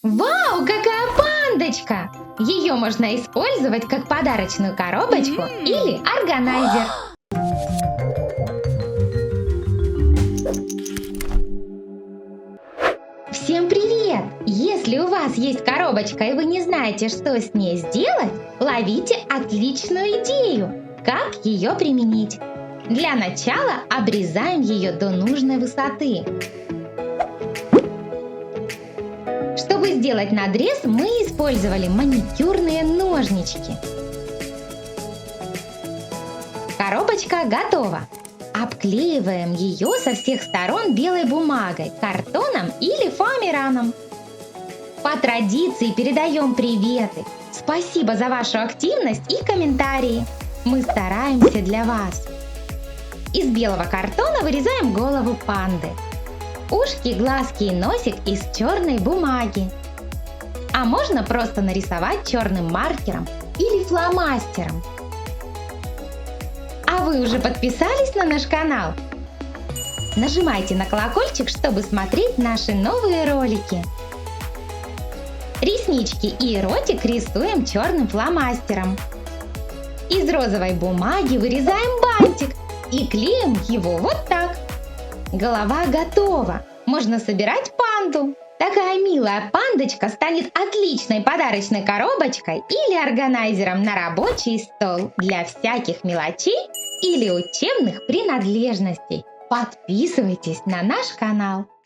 Вау, какая пандочка! Ее можно использовать как подарочную коробочку или органайзер. Всем привет! Если у вас есть коробочка и вы не знаете, что с ней сделать, ловите отличную идею, как ее применить. Для начала обрезаем ее до нужной высоты. Чтобы сделать надрез, мы использовали маникюрные ножнички. Коробочка готова. Обклеиваем ее со всех сторон белой бумагой, картоном или фоамираном. По традиции передаем приветы. Спасибо за вашу активность и комментарии. Мы стараемся для вас. Из белого картона вырезаем голову панды. Ушки, глазки и носик из черной бумаги. А можно просто нарисовать черным маркером или фломастером. А вы уже подписались на наш канал? Нажимайте на колокольчик, чтобы смотреть наши новые ролики. Реснички и ротик рисуем черным фломастером. Из розовой бумаги вырезаем бантик и клеим его вот так. Голова готова. Можно собирать панду. Такая милая пандочка станет отличной подарочной коробочкой или органайзером на рабочий стол для всяких мелочей или учебных принадлежностей. Подписывайтесь на наш канал.